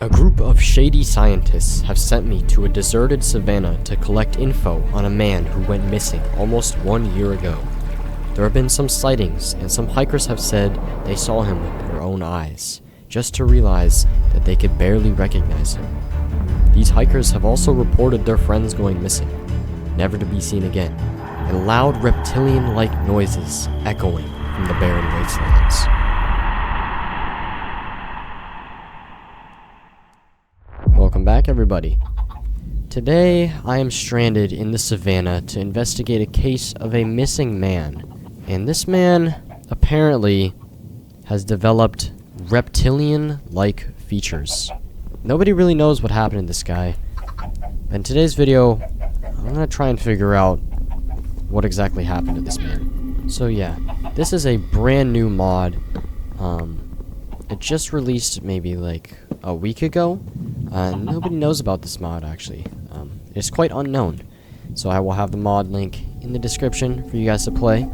A group of shady scientists have sent me to a deserted savanna to collect info on a man who went missing almost 1 year ago. There have been some sightings, and some hikers have said they saw him with their own eyes, just to realize that they could barely recognize him. These hikers have also reported their friends going missing, never to be seen again, and loud reptilian-like noises echoing from the barren wastelands. Welcome back, everybody. Today, I am stranded in the savannah to investigate a case of a missing man. And this man, apparently, has developed reptilian-like features. Nobody really knows what happened to this guy. In today's video, I'm gonna try and figure out what exactly happened to this man. So yeah, this is a brand new mod. It just released maybe like a week ago. Nobody knows about this mod, actually. It's quite unknown. So I will have the mod link in the description for you guys to play.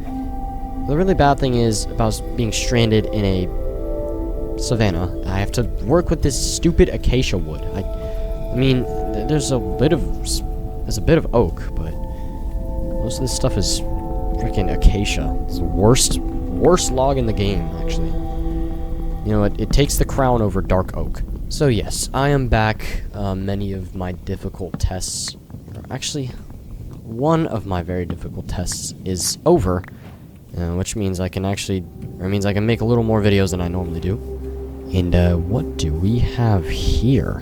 The really bad thing is about being stranded in a savanna. I have to work with this stupid acacia wood. I mean, there's a bit of oak, but most of this stuff is freaking acacia. It's the worst log in the game, actually. You know, it takes the crown over dark oak. So yes, I am back. Many of my difficult tests, or actually, one of my very difficult tests is over, which means I can make a little more videos than I normally do. And what do we have here?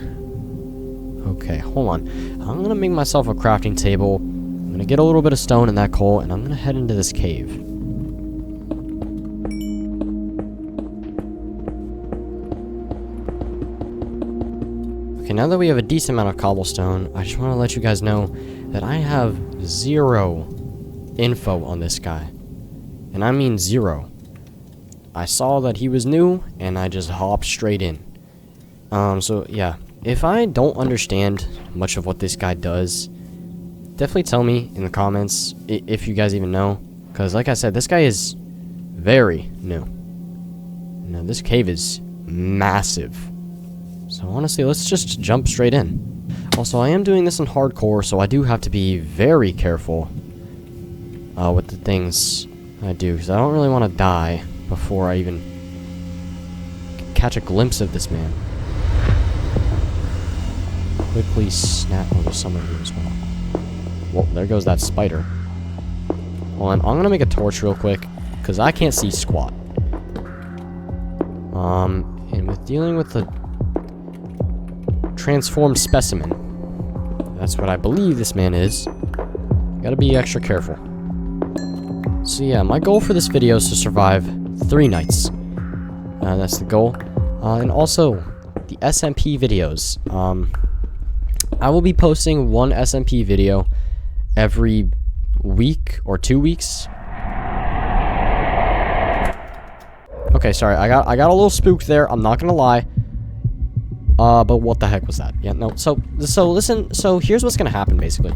Okay, hold on. I'm gonna make myself a crafting table. I'm gonna get a little bit of stone in that coal, and I'm gonna head into this cave. Okay, now that we have a decent amount of cobblestone, I just want to let you guys know that I have zero info on this guy. And I mean zero. I saw that he was new, and I just hopped straight in. So yeah, if I don't understand much of what this guy does, definitely tell me in the comments if you guys even know. Because like I said, this guy is very new. Now, this cave is massive. So honestly, let's just jump straight in. Also, I am doing this in hardcore, so I do have to be very careful with the things I do, because I don't really want to die before I even catch a glimpse of this man. Quickly snap. Oh, there's someone here as well. Well, there goes that spider. Well, I'm gonna make a torch real quick, because I can't see squat. And with dealing with the transformed specimen, that's what I believe this man is, gotta be extra careful. So yeah, my goal for this video is to survive 3 nights. That's the goal. And also, the SMP videos. I will be posting one SMP video every week or 2 weeks. Okay, sorry, I got a little spooked there, I'm not gonna lie. But what the heck was that? Yeah, no, so listen, so here's what's gonna happen, basically.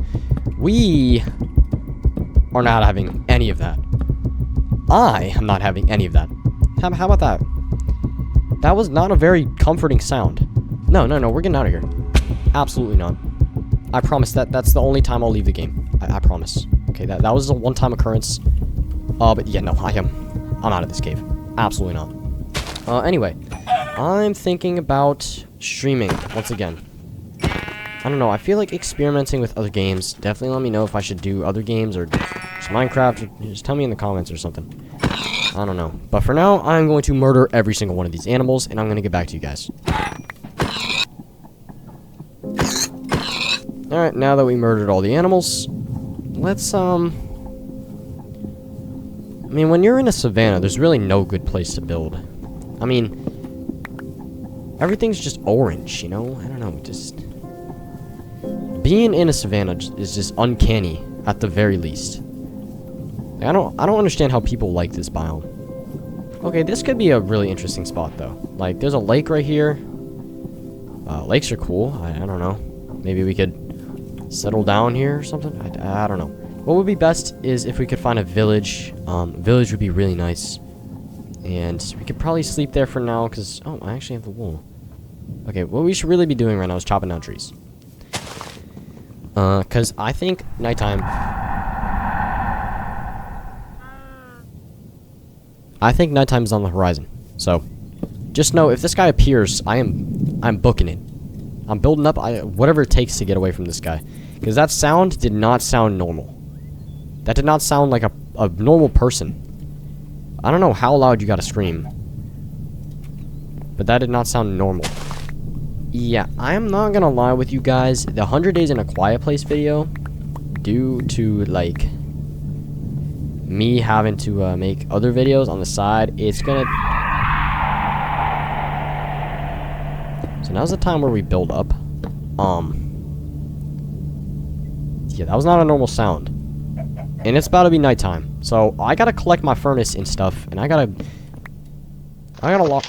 We are not having any of that. I am not having any of that. How about that? That was not a very comforting sound. No, we're getting out of here. Absolutely not. I promise that's the only time I'll leave the game. I promise. Okay, that was a one-time occurrence. But yeah, no, I'm out of this cave. Absolutely not. Anyway, I'm thinking about streaming once again. I don't know, I feel like experimenting with other games. Definitely let me know if I should do other games or just Minecraft. Just tell me in the comments or something. I don't know. But for now, I'm going to murder every single one of these animals, and I'm going to get back to you guys. Alright, now that we murdered all the animals, let's, I mean, when you're in a savanna, there's really no good place to build. I mean, everything's just orange, you know? I don't know, just being in a savanna is just uncanny at the very least. Like, I don't understand how people like this biome. Okay, this could be a really interesting spot though. Like, there's a lake right here. Lakes are cool. I don't know. Maybe we could settle down here or something. I don't know. What would be best is if we could find a village. Village would be really nice. And we could probably sleep there for now, because... Oh, I actually have the wool. Okay, what we should really be doing right now is chopping down trees. Cause I think nighttime... I think nighttime is on the horizon. So, just know if this guy appears, I'm booking it. I'm building up whatever it takes to get away from this guy. Because that sound did not sound normal. That did not sound like a normal person. I don't know how loud you gotta scream. But that did not sound normal. Yeah, I am not gonna lie with you guys. The 100 Days in a Quiet Place video, due to, like, me having to make other videos on the side, it's gonna... So now's the time where we build up. Yeah, that was not a normal sound. And it's about to be nighttime. So I gotta collect my furnace and stuff, and I gotta lock...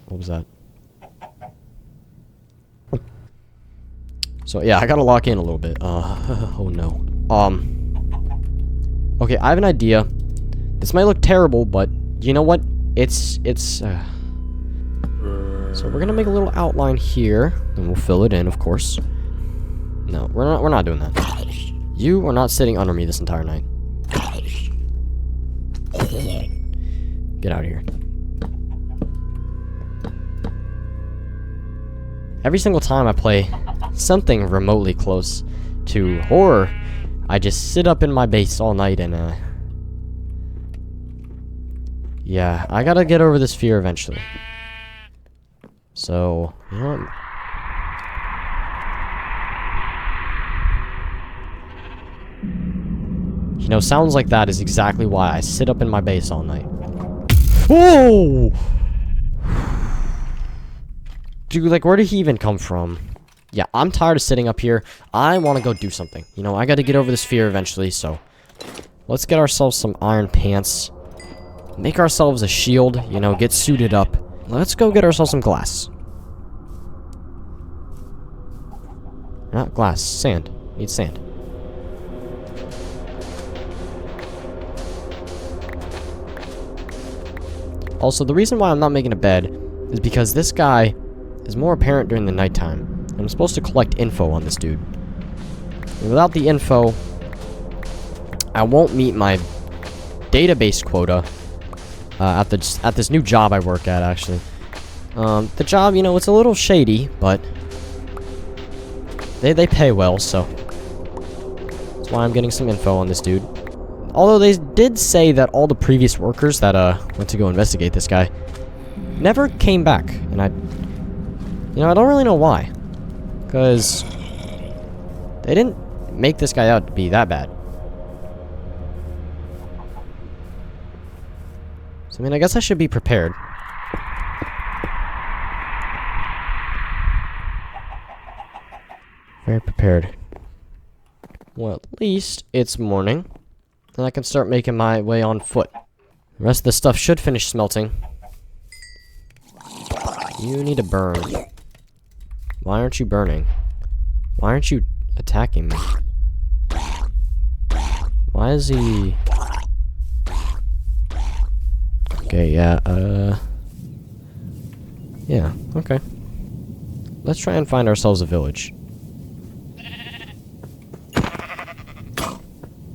What was that? So yeah, I gotta lock in a little bit. Oh no. Okay, I have an idea. This might look terrible, but you know what? So we're gonna make a little outline here, and we'll fill it in, of course. No, we're not doing that. You are not sitting under me this entire night. Get out of here. Every single time I play something remotely close to horror, I just sit up in my base all night and, yeah, I gotta get over this fear eventually. So, you know what? You know, sounds like that is exactly why I sit up in my base all night. Whoa! Dude, like, where did he even come from? Yeah, I'm tired of sitting up here. I want to go do something. You know, I got to get over this fear eventually, so... Let's get ourselves some iron pants. Make ourselves a shield, you know, get suited up. Let's go get ourselves some glass. Not glass, sand. Need sand. Also, the reason why I'm not making a bed is because this guy is more apparent during the nighttime. And I'm supposed to collect info on this dude. And without the info, I won't meet my database quota at this new job I work at, actually. The job, you know, it's a little shady, but they pay well, so that's why I'm getting some info on this dude. Although they did say that all the previous workers that went to go investigate this guy never came back, and I don't really know why, because they didn't make this guy out to be that bad. So I mean, I guess I should be prepared. Very prepared. Well, at least it's morning. Then I can start making my way on foot. The rest of the stuff should finish smelting. You need to burn. Why aren't you burning? Why aren't you attacking me? Why is he... Okay, yeah, yeah, okay. Let's try and find ourselves a village.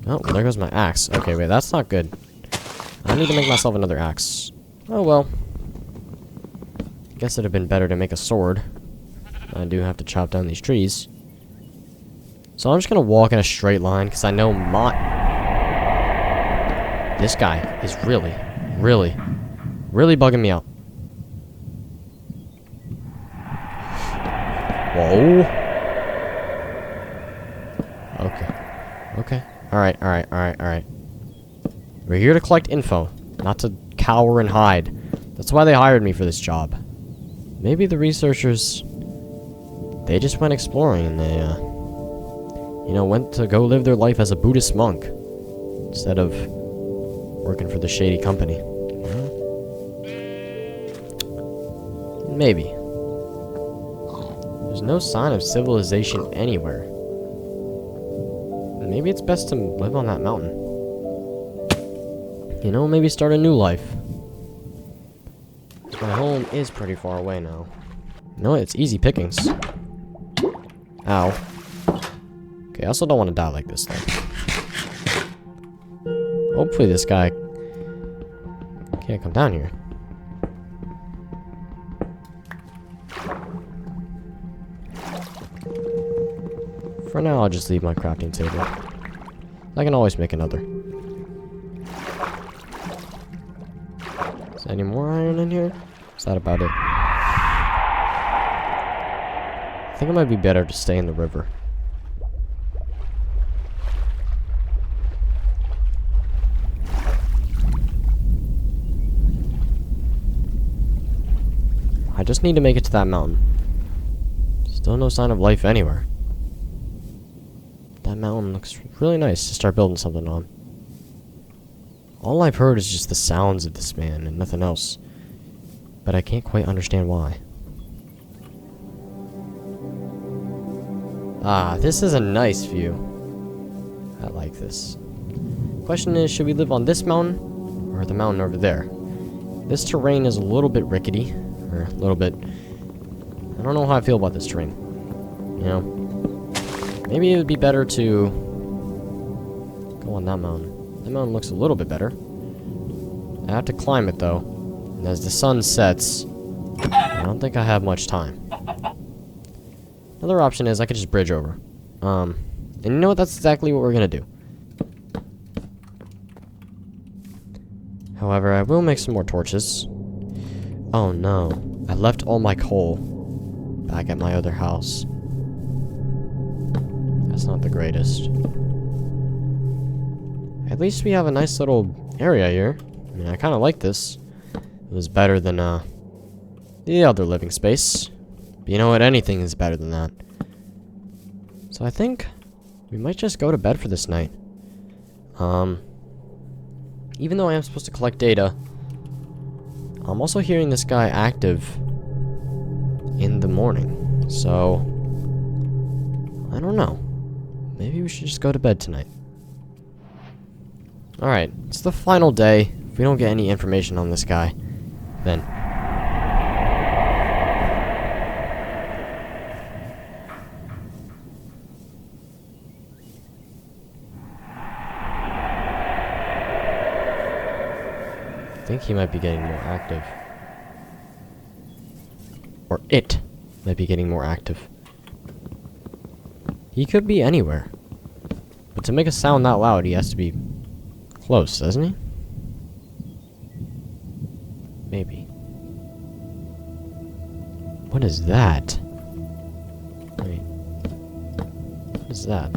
Oh, well, there goes my axe. Okay, wait, that's not good. I need to make myself another axe. Oh, well. Guess it'd have been better to make a sword. I do have to chop down these trees. So I'm just gonna walk in a straight line, because I know this guy is really bugging me out. Whoa. Okay. Alright. We're here to collect info, not to cower and hide. That's why they hired me for this job. Maybe the researchers, they just went exploring and they, went to go live their life as a Buddhist monk instead of working for the shady company. Maybe. There's no sign of civilization anywhere. Maybe it's best to live on that mountain. You know, maybe start a new life. My home is pretty far away now. No, it's easy pickings. Ow. Okay, I also don't want to die like this, though. Hopefully this guy can't come down here. For now, I'll just leave my crafting table. I can always make another. Is there any more iron in here? Is that about it? I think it might be better to stay in the river. I just need to make it to that mountain. Still no sign of life anywhere. That mountain looks really nice to start building something on. All I've heard is just the sounds of this man and nothing else. But I can't quite understand why. Ah, this is a nice view. I like this. Question is, should we live on this mountain or the mountain over there? This terrain is a little bit rickety. Or a little bit... I don't know how I feel about this terrain. You know? Maybe it would be better to go on that mountain. That mountain looks a little bit better. I have to climb it, though. And as the sun sets, I don't think I have much time. Another option is I could just bridge over. And you know what? That's exactly what we're gonna do. However, I will make some more torches. Oh no. I left all my coal back at my other house. That's not the greatest. At least we have a nice little area here. I mean, I kind of like this. It was better than, the other living space. But you know what? Anything is better than that. So I think we might just go to bed for this night. Even though I am supposed to collect data, I'm also hearing this guy active in the morning. So, I don't know. Maybe we should just go to bed tonight. Alright, it's the final day. If we don't get any information on this guy, then... I think he might be getting more active. Or it might be getting more active. He could be anywhere. But to make a sound that loud, he has to be close, doesn't he? Maybe. What is that? Wait. What is that?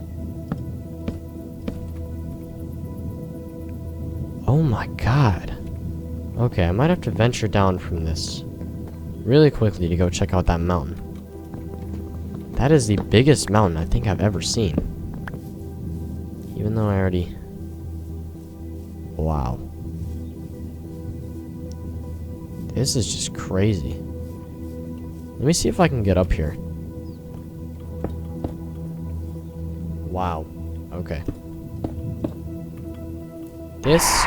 Oh my god. Okay, I might have to venture down from this really quickly to go check out that mountain. That is the biggest mountain I think I've ever seen. Even though I already... Wow. This is just crazy. Let me see if I can get up here. Wow. Okay. This...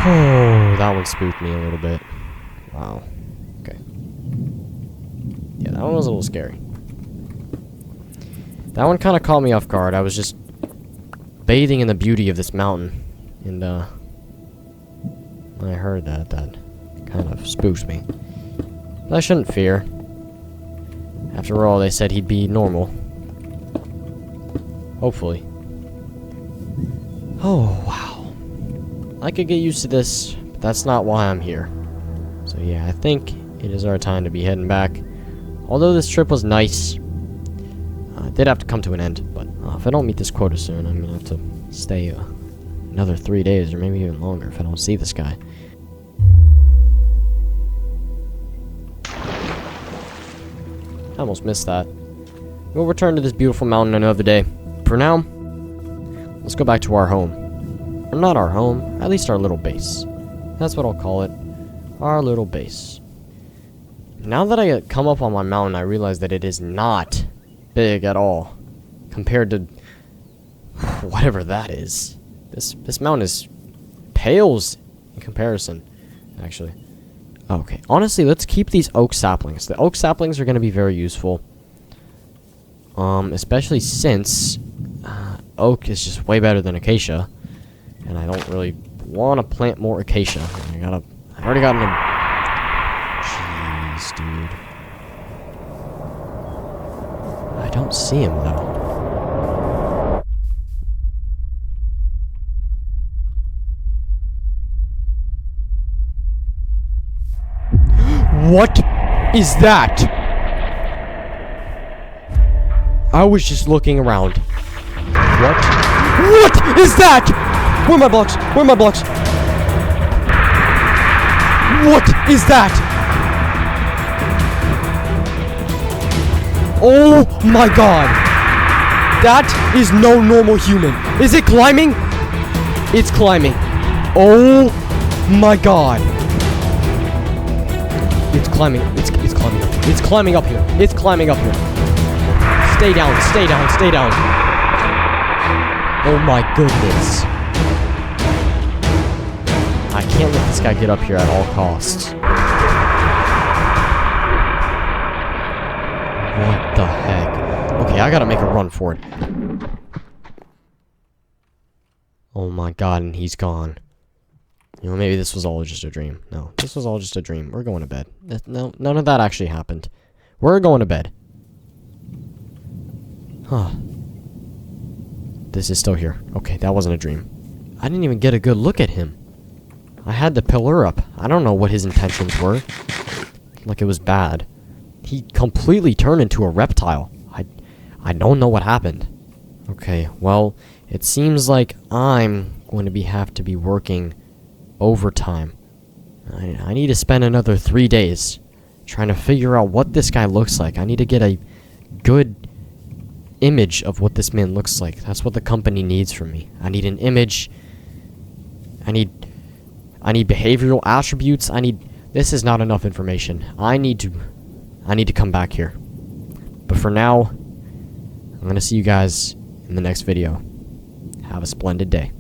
Oh, that one spooked me a little bit. Wow. Okay. Yeah, that one was a little scary. That one kind of caught me off guard. I was just bathing in the beauty of this mountain. And, when I heard that, that kind of spooked me. But I shouldn't fear. After all, they said he'd be normal. Hopefully. Oh, wow. I could get used to this, but that's not why I'm here. So yeah, I think it is our time to be heading back. Although this trip was nice, it did have to come to an end. But if I don't meet this quota soon, I'm going to have to stay another 3 days, or maybe even longer, if I don't see this guy. I almost missed that. We'll return to this beautiful mountain another day. For now, let's go back to our home. Or not our home, at least our little base. That's what I'll call it. Our little base. Now that I come up on my mountain, I realize that it is not big at all. Compared to whatever that is. This mountain is pales in comparison, actually. Okay, honestly, let's keep these oak saplings. The oak saplings are going to be very useful. Especially since oak is just way better than acacia. And I don't really want to plant more acacia. I already got an... Jeez, dude. I don't see him, though. What is that? I was just looking around. What? What is that? Where are my blocks? Where are my blocks? What is that? Oh my god. That is no normal human. Is it climbing? It's climbing. Oh my god. It's climbing. It's climbing up here. It's climbing up here. It's climbing up here. Stay down. Stay down. Stay down. Oh my goodness. I can't let this guy get up here at all costs. What the heck? Okay, I gotta make a run for it. Oh my god, and he's gone. You know, maybe this was all just a dream. No, this was all just a dream. We're going to bed. No, none of that actually happened. We're going to bed. Huh. This is still here. Okay, that wasn't a dream. I didn't even get a good look at him. I had the pillar up. I don't know what his intentions were. Like it was bad. He completely turned into a reptile. I don't know what happened. Okay, well, it seems like I'm going to have to be working overtime. I need to spend another 3 days trying to figure out what this guy looks like. I need to get a good image of what this man looks like. That's what the company needs from me. I need an image. I need behavioral attributes. This is not enough information. I need to come back here. But for now, I'm going to see you guys in the next video. Have a splendid day.